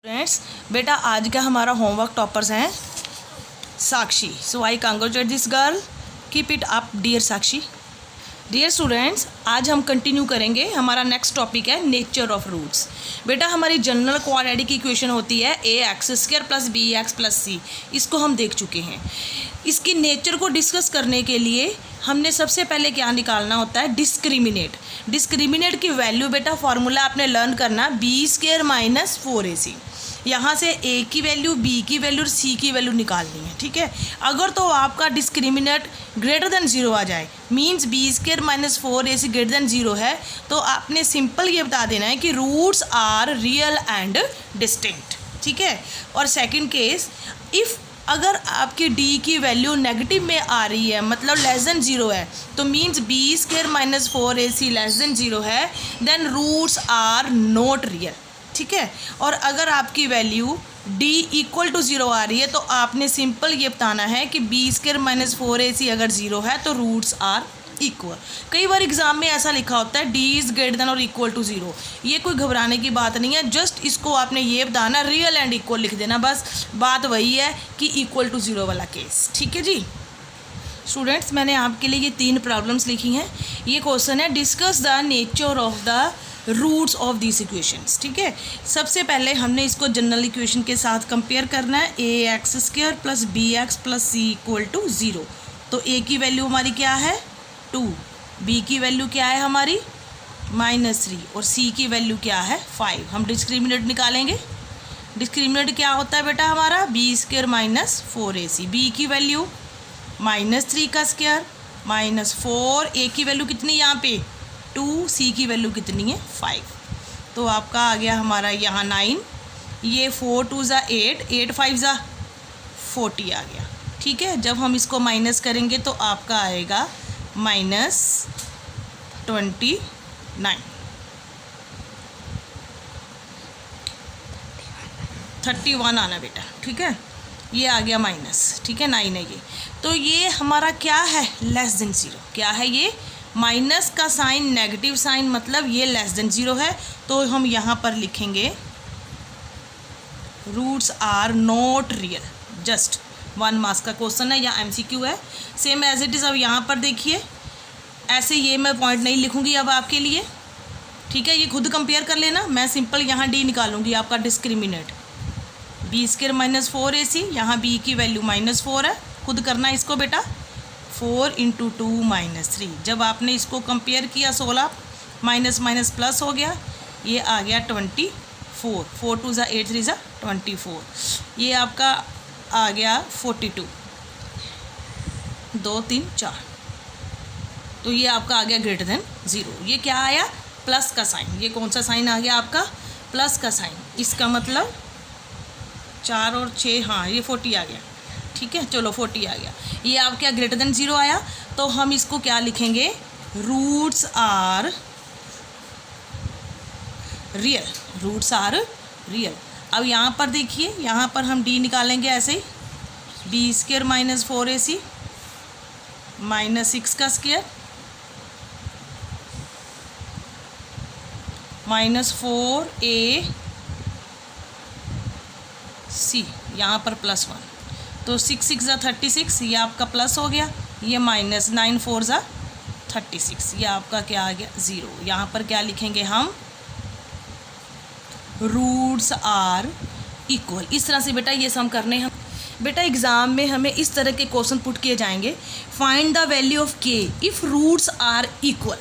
Friends, बेटा आज का हमारा होमवर्क टॉपर्स हैं Sakshi. So I congratulate this girl. Keep it up dear Sakshi. Dear students, आज हम कंटिन्यू करेंगे. हमारा नेक्स्ट टॉपिक है नेचर ऑफ रूट्स. बेटा हमारी जनरल क्वाड्रेटिक इक्वेशन होती है A X square plus B X plus C. इसको हम देख चुके हैं. इसकी नेचर को डिस्कस करने के लिए हमने सबसे पहले क्या निकालना होता है, डिस्क्रिमिनेट. डिस्क्रिमिनेट की वैल्यू बेटा फॉर्मूला आपने लर्न करना बी स्क्वायर माइनस 4ac. यहाँ से ए की वैल्यू, बी की वैल्यू और सी की वैल्यू निकालनी है. ठीक है, अगर तो आपका डिस्क्रिमिनेट ग्रेटर देन 0 आ जाए, means b square minus 4ac greater than 0 है, तो आपने सिंपल ये बता देना है कि roots are real and distinct. ठीक है. और सेकंड केस, इफ़ अगर आपकी डी की वैल्यू नेगेटिव में आ रही है, मतलब लेस देन 0 है, तो means b square minus 4ac less than 0 है, then roots are not real. ठीक है. और अगर आपकी वैल्यू डी इक्वल टू 0 आ रही है, तो आपने सिंपल ये बताना है कि बी स्क्वायर माइनस 4ac अगर 0 है तो रूट्स आर इक्वल. कई बार एग्जाम में ऐसा लिखा होता है डी इज़ ग्रेटर देन और इक्वल टू 0. ये कोई घबराने की बात नहीं है. जस्ट इसको आपने ये बताना रियल एंड इक्वल लिख देना, बस बात वही है कि इक्वल टू 0 वाला केस. ठीक है जी स्टूडेंट्स, मैंने आपके लिए ये 3 प्रॉब्लम्स लिखी हैं. ये क्वेश्चन है discuss the nature of the roots of this equations. ठीक है. सबसे पहले हमने इसको जनरल इक्वेशन के साथ कंपेयर करना है. A X square plus B X plus C equal to 0. तो ए की वैल्यू हमारी क्या है 2, बी की वैल्यू क्या है हमारी -3 और सी की वैल्यू क्या है 5. हम डिस्क्रिमिनेट निकालेंगे. डिस्क्रिमिनेट क्या होता है बेटा हमारा b square minus 4ac. B की वैल्यू -3 का स्क्वायर -4, ए की वैल्यू कितनी यहाँ पे 2, सी की वैल्यू कितनी है 5. तो आपका आ गया हमारा यहाँ 9, ये 4 2 ज़ा 8, 8 5 ज़ा 40 आ गया. ठीक है. जब हम इसको माइनस करेंगे तो आपका आएगा -29. 31 आना बेटा. ठीक है. ये आ गया माइनस. ठीक है, 9 है ये. तो ये हमारा क्या है लेस देन 0. क्या है ये माइनस का साइन, नेगेटिव साइन, मतलब ये लेस देन 0 है. तो हम यहाँ पर लिखेंगे roots are not real. Just 1 marks का क्वेश्चन है या MCQ है, सेम एज इट इज़. अब यहाँ पर देखिए, ऐसे ये मैं पॉइंट नहीं लिखूँगी अब आपके लिए. ठीक है, ये खुद कंपेयर कर लेना. मैं सिंपल यहाँ डी निकालूंगी आपका discriminate B square minus 4ac. यहाँ बी की वैल्यू -4 है. खुद करना इसको बेटा. 4 × 2 -3. जब आपने इसको कंपेयर किया 16 माइनस माइनस प्लस हो गया, ये आ गया 24. 4 2 ज़ा 8 3 ज़ा 24. ये आपका आ गया 42. 2 3 4. तो ये आपका आ गया ग्रेटर देन 0. ये क्या आया प्लस का साइन. ये कौन सा साइन आ गया आपका प्लस का साइन. इसका मतलब 4 और 6, हाँ ये 40 आ गया. ठीक है, चलो 40 आ गया. ये आप क्या ग्रेटर देन 0 आया. तो हम इसको क्या लिखेंगे roots are real. Roots are real. अब यहाँ पर देखिए, यहाँ पर हम डी निकालेंगे ऐसे ही. बी स्क्वायर माइनस 4ac -6 का स्क्वायर -4ac, यहाँ पर +1. तो 6 6 ज़ा 36, ये आपका प्लस हो गया. ये -9 4 ज़ा 36, ये आपका क्या आ गया 0. यहाँ पर क्या लिखेंगे हम रूट्स आर इक्वल. इस तरह से बेटा ये सम करने हम बेटा एग्ज़ाम में हमें इस तरह के क्वेश्चन पुट किए जाएंगे. फाइंड द वैल्यू ऑफ के इफ़ रूट्स आर इक्वल.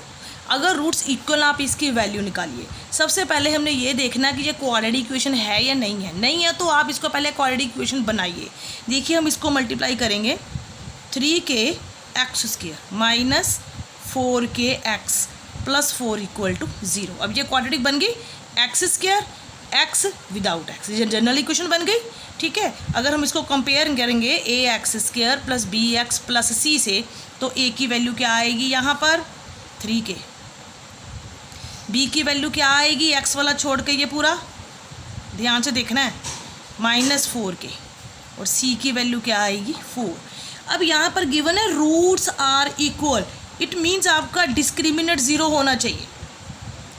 अगर रूट्स इक्वल, आप इसकी वैल्यू निकालिए. सबसे पहले हमने ये देखना कि ये क्वाड्रेटिक इक्वेशन है या नहीं है. नहीं है तो आप इसको पहले क्वाड्रेटिक इक्वेशन बनाइए. देखिए हम इसको मल्टीप्लाई करेंगे 3k x square minus 4k x plus 4 equal to 0. अब ये क्वाड्रेटिक बन गई. X square x without x, ये जनरल इक्वेशन बन गई. ठीक है. अगर हम इसको कंपेयर करेंगे A X square plus B X plus C से, तो ए की वैल्यू क्या आएगी यहाँ पर 3k. बी की वैल्यू क्या आएगी एक्स वाला छोड़ के, ये पूरा ध्यान से देखना है, -4k. और सी की वैल्यू क्या आएगी 4. अब यहाँ पर गिवन है roots are equal. It means आपका डिस्क्रिमिनेट 0 होना चाहिए.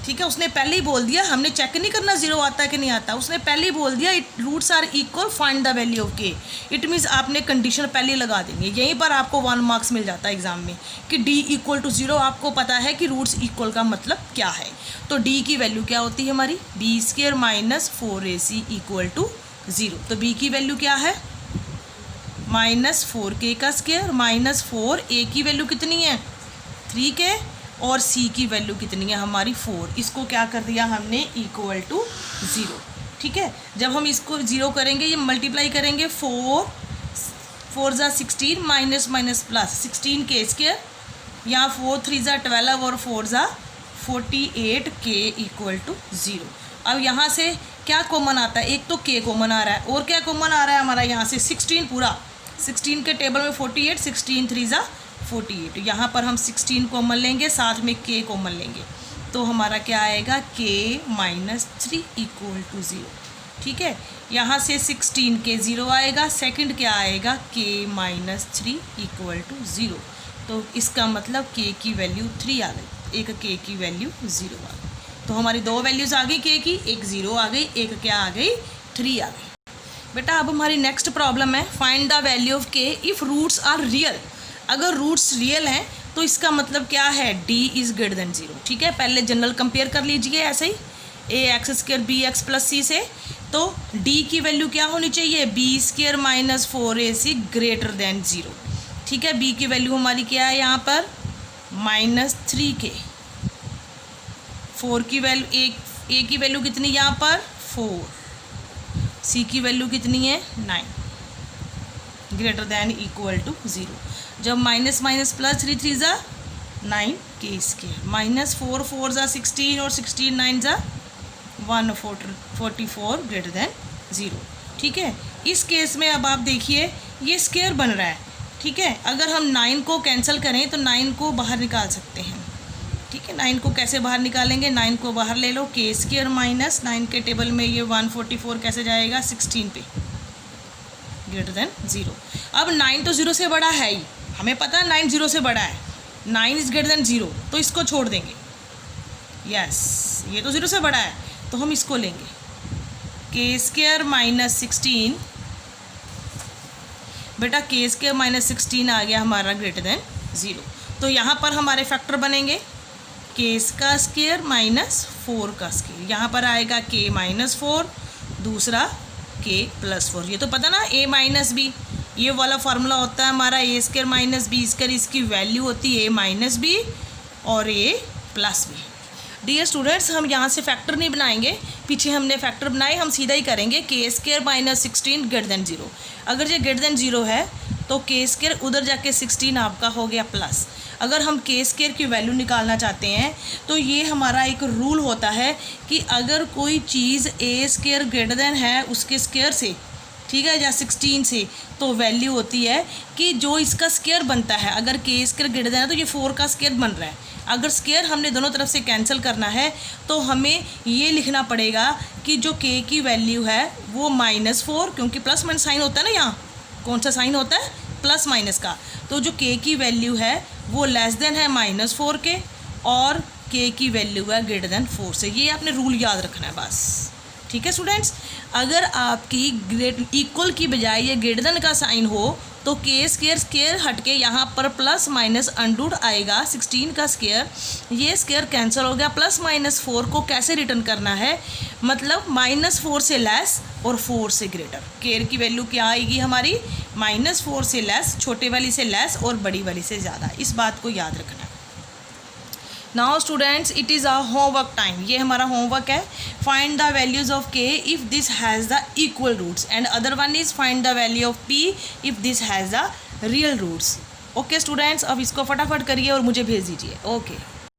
ठीक है, उसने पहले ही बोल दिया, हमने चेक नहीं करना जीरो आता है कि नहीं आता, उसने पहले ही बोल दिया roots are equal find the value of k. It means आपने कंडीशन पहले ही लगा देंगे, यहीं पर आपको 1 मार्क्स मिल जाता है एग्जाम में कि डी इक्वल टू जीरो। आपको पता है कि रूट्स इक्वल का मतलब क्या है। तो डी की वैल्यू क्या होती है हमारी, b square minus 4ac equal to zero. तो बी की वैल्यू क्या है, माइनस 4k का स्क्वायर माइनस 4a की वैल्यू कितनी है 3k और c की वैल्यू कितनी है हमारी 4। इसको क्या कर दिया हमने इक्वल टू ज़ीरो। ठीक है, जब हम इसको ज़ीरो करेंगे ये मल्टीप्लाई करेंगे 4 ज़ा 16 minus minus plus 16k square, यहाँ 4 3 ज़ा 12 और 4 ज़ा 48k इक्वल टू ज़ीरो। अब यहाँ से क्या कॉमन आता है, एक तो k कॉमन आ रहा है और क्या कॉमन आ रहा है हमारा यहाँ से 16 पूरा, 16 के टेबल में 48, 16 3 ज़ा 48, यहाँ पर हम 16 कॉमन लेंगे, साथ में k कॉमन लेंगे, तो हमारा क्या आएगा k minus 3 equal to zero. ठीक है, यहाँ से 16k ज़ीरो आएगा, सेकंड क्या आएगा k minus 3 equal to zero. तो इसका मतलब k की वैल्यू 3 आ गई, एक k की वैल्यू 0 आ गई। तो हमारी दो वैल्यूज़ आ गई k की, एक 0 आ गई, एक क्या आ गई 3 आ गई। बेटा अब हमारी नेक्स्ट प्रॉब्लम है find the value of k if roots are real. अगर रूट्स रियल हैं तो इसका मतलब क्या है, d इज़ ग्रेटर देन 0। ठीक है, पहले जनरल कंपेयर कर लीजिए ऐसे ही ax square bx plus c से। तो d की वैल्यू क्या होनी चाहिए, b square minus 4ac greater than 0। ठीक है, b की वैल्यू हमारी क्या है यहाँ पर माइनस 3k, 4 की वैल्यू a की वैल्यू कितनी यहाँ पर 4, c की वैल्यू कितनी है 9 ग्रेटर देन इक्वल टू 0। जब माइनस माइनस प्लस 3 3 ज़ा 9k स्क्वायर माइनस 4 4 ज़ा 16 और 16 9 ज़ा 144 ग्रेटर देन 0। ठीक है, इस केस में अब आप देखिए ये स्क्वायर बन रहा है। ठीक है, अगर हम 9 को कैंसिल करें तो 9 को बाहर निकाल सकते हैं। ठीक है, 9 को कैसे बाहर निकालेंगे, 9 को बाहर ले लो, k स्क्वायर माइनस 9 के टेबल में ये 144 कैसे जाएगा 16 पे ग्रेटर देन 0। अब 9 तो 0 से बड़ा है ही, हमें पता है 9 0 से बड़ा है, 9 इज़ ग्रेटर देन 0, तो इसको छोड़ देंगे। यस, ये तो 0 से बड़ा है तो हम इसको लेंगे, k स्क्वायर माइनस 16। बेटा k स्क्वायर माइनस 16 आ गया हमारा ग्रेटर देन 0। तो यहाँ पर हमारे फैक्टर बनेंगे k का स्क्वायर माइनस 4 का स्क्वायर, यहाँ पर आएगा k माइनस 4, दूसरा k प्लस 4। ये तो पता ना a माइनस बी, ये वाला फार्मूला होता है हमारा a square minus b square, इसकी वैल्यू होती है a माइनस बी और a plus b. Dear students, हम यहाँ से फैक्टर नहीं बनाएंगे, पीछे हमने फैक्टर बनाए, हम सीधा ही करेंगे k square minus 16 greater than 0। अगर ये ग्रेटर देन 0 है तो k स्क्वायर उधर जाके 16 आपका हो गया प्लस। अगर हम k स्क्वायर की वैल्यू निकालना चाहते हैं तो ये हमारा एक रूल होता है कि अगर कोई चीज़ a स्क्वायर ग्रेटर देन है उसके स्क्वायर से, ठीक है, या 16 से, तो वैल्यू होती है कि जो इसका स्क्वायर बनता है, अगर k स्क्वायर ग्रेटर देन है तो ये 4 का स्क्वायर बन रहा है। अगर स्क्वायर हमने दोनों तरफ से कैंसिल करना है तो हमें ये लिखना पड़ेगा कि जो k की वैल्यू है वो -4, क्योंकि प्लस माइनस साइन होता है ना, यहाँ कौन सा साइन होता है प्लस माइनस का, तो जो k की वैल्यू है वो लेस देन है -4 के और k की वैल्यू है ग्रेटर देन 4 से। ये आपने रूल याद रखना है बस। ठीक है स्टूडेंट्स, अगर आपकी इक्वल की बजाय ये ग्रेटर देन का साइन हो तो k स्क्वायर हट के यहाँ पर प्लस माइनस अंडूड आएगा 16 का स्क्वायर, ये स्क्वायर कैंसिल हो गया। प्लस माइनस 4 को कैसे रिटर्न करना है, मतलब -4 से लेस और 4 से ग्रेटर। केयर की वैल्यू क्या आएगी हमारी -4 से लेस, छोटे वाली से लेस और बड़ी वाली से ज़्यादा। इस बात को याद रखना है। Now students, it is a homework time. ये हमारा होमवर्क है। Find the values of k if this has the equal roots and other one is find the value of p if this has the real roots. Okay students, अब इसको फटाफट करिए और मुझे भेज दीजिए। ओके।